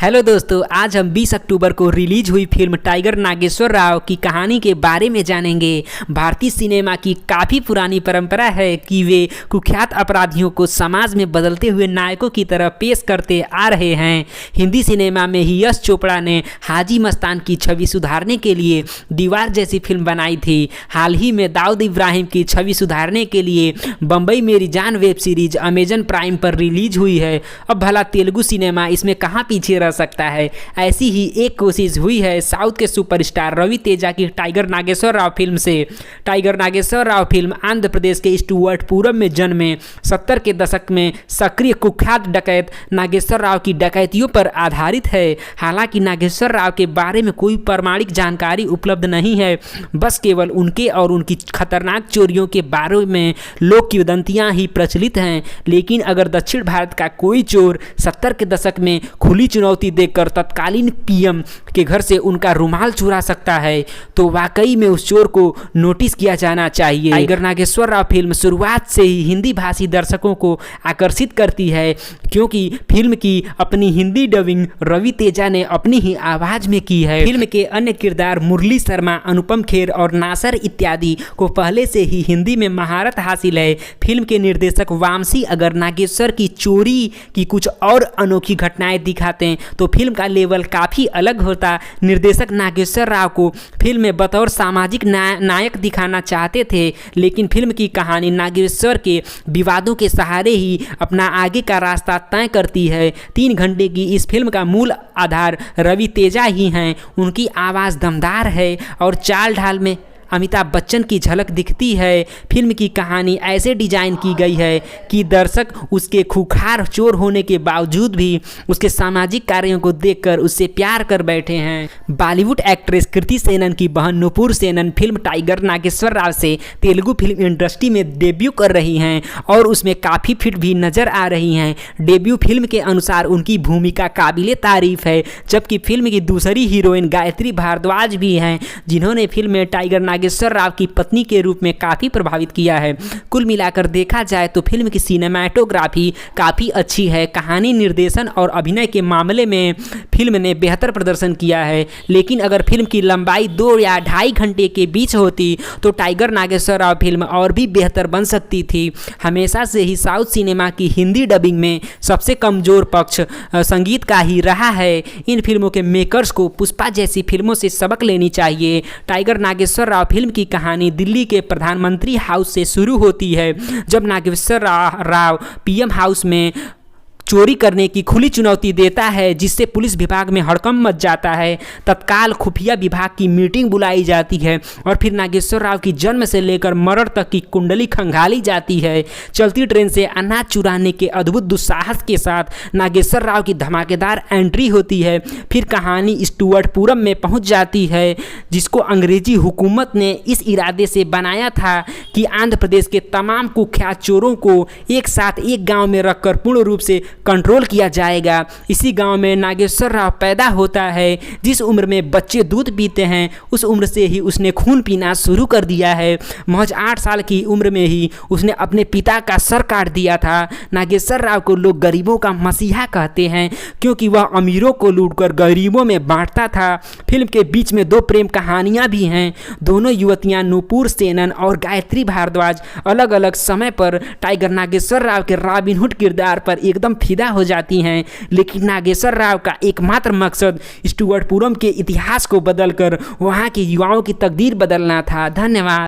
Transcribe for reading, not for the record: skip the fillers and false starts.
Hello दोस्तों, आज हम 20 अक्टूबर को रिलीज हुई फिल्म टाइगर नागेश्वर राव की कहानी के बारे में जानेंगे। भारतीय सिनेमा की काफ़ी पुरानी परंपरा है कि वे कुख्यात अपराधियों को समाज में बदलते हुए नायकों की तरह पेश करते आ रहे हैं। हिंदी सिनेमा में ही यश चोपड़ा ने हाजी मस्तान की छवि सुधारने के लिए दीवार जैसी फिल्म बनाई थी। हाल ही में दाऊद इब्राहिम की छवि सुधारने के लिए बम्बई मेरी जान वेब सीरीज अमेजन प्राइम पर रिलीज हुई है। अब भला तेलुगु सिनेमा इसमें कहाँ पीछे रह सकता है। ऐसी ही एक कोशिश हुई है साउथ के सुपरस्टार रवि तेजा की टाइगर नागेश्वर राव फिल्म से। टाइगर नागेश्वर राव फिल्म आंध्र प्रदेश के स्टुअर्टपुरम में जन्मे 70 के दशक में सक्रिय कुख्यात डकैत नागेश्वर राव की डकैतियों पर आधारित है। हालांकि नागेश्वर राव के बारे में कोई प्रमाणिक जानकारी उपलब्ध नहीं है, बस केवल उनके और उनकी खतरनाक चोरियों के बारे में लोक किंवदंतियां ही प्रचलित हैं। लेकिन अगर दक्षिण भारत का कोई चोर 70 के दशक में खुली चुनौती देकर तत्कालीन पीएम के घर से उनका रुमाल चुरा सकता है तो वाकई में उस चोर को नोटिस किया जाना चाहिए। टाइगर नागेश्वर राव फिल्म शुरुआत से ही हिंदी भाषी दर्शकों को आकर्षित करती है, क्योंकि फिल्म की अपनी हिंदी डबिंग रवि तेजा ने अपनी ही आवाज में की है। फिल्म के अन्य किरदार मुरली शर्मा, अनुपम खेर और नासर इत्यादि को पहले से ही हिंदी में महारत हासिल है। फिल्म के निर्देशक वामसी अगर नागेश्वर की चोरी की कुछ और अनोखी घटनाएं दिखाते हैं तो फिल्म का लेवल काफ़ी अलग होता। निर्देशक नागेश्वर राव को फिल्म में बतौर सामाजिक नायक दिखाना चाहते थे, लेकिन फिल्म की कहानी नागेश्वर के विवादों के सहारे ही अपना आगे का रास्ता तय करती है। 3 घंटे की इस फिल्म का मूल आधार रवि तेजा ही हैं। उनकी आवाज़ दमदार है और चाल ढाल में अमिताभ बच्चन की झलक दिखती है। फिल्म की कहानी ऐसे डिजाइन की गई है कि दर्शक उसके खूंखार चोर होने के बावजूद भी उसके सामाजिक कार्यों को देखकर उससे प्यार कर बैठे हैं। बॉलीवुड एक्ट्रेस कृति सेनन की बहन नुपुर सेनन फिल्म टाइगर नागेश्वर राव से तेलुगु फिल्म इंडस्ट्री में डेब्यू कर रही हैं और उसमें काफ़ी फिट भी नजर आ रही हैं। डेब्यू फिल्म के अनुसार उनकी भूमिका काबिले तारीफ है, जबकि फिल्म की दूसरी हीरोइन गायत्री भारद्वाज भी हैं, जिन्होंने फिल्म में टाइगर नागेश्वर राव की पत्नी के रूप में काफ़ी प्रभावित किया है। कुल मिलाकर देखा जाए तो फिल्म की सिनेमाटोग्राफी काफ़ी अच्छी है। कहानी, निर्देशन और अभिनय के मामले में फिल्म ने बेहतर प्रदर्शन किया है। लेकिन अगर फिल्म की लंबाई 2 या 2.5 घंटे के बीच होती तो टाइगर नागेश्वर राव फिल्म और भी बेहतर बन सकती थी। हमेशा से ही साउथ सिनेमा की हिंदी डबिंग में सबसे कमज़ोर पक्ष संगीत का ही रहा है। इन फिल्मों के मेकर्स को पुष्पा जैसी फिल्मों से सबक लेनी चाहिए। टाइगर नागेश्वर राव फिल्म की कहानी दिल्ली के प्रधानमंत्री हाउस से शुरू होती है, जब नागेश्वर राव पीएम हाउस में चोरी करने की खुली चुनौती देता है, जिससे पुलिस विभाग में हड़कंप मच जाता है। तत्काल खुफिया विभाग की मीटिंग बुलाई जाती है और फिर नागेश्वर राव की जन्म से लेकर मरण तक की कुंडली खंगाली जाती है। चलती ट्रेन से अनाज चुराने के अद्भुत दुस्साहस के साथ नागेश्वर राव की धमाकेदार एंट्री होती है। फिर कहानी स्टुअर्टपुरम में पहुंच जाती है, जिसको अंग्रेजी हुकूमत ने इस इरादे से बनाया था कि आंध्र प्रदेश के तमाम कुख्यात चोरों को एक साथ एक गाँव में रखकर पूर्ण रूप से कंट्रोल किया जाएगा। इसी गांव में नागेश्वर राव पैदा होता है। जिस उम्र में बच्चे दूध पीते हैं उस उम्र से ही उसने खून पीना शुरू कर दिया है। महज 8 साल की उम्र में ही उसने अपने पिता का सर काट दिया था। नागेश्वर राव को लोग गरीबों का मसीहा कहते हैं, क्योंकि वह अमीरों को लूटकर गरीबों में बांटता था। फिल्म के बीच में 2 प्रेम कहानियां भी हैं। दोनों युवतियां नुपुर सेनन और गायत्री भारद्वाज अलग अलग समय पर टाइगर नागेश्वर राव के रॉबिनहुड किरदार पर एकदम फिदा हो जाती हैं। लेकिन नागेश्वर राव का एकमात्र मकसद स्टुअर्टपुरम के इतिहास को बदलकर वहां के युवाओं की तकदीर बदलना था। धन्यवाद।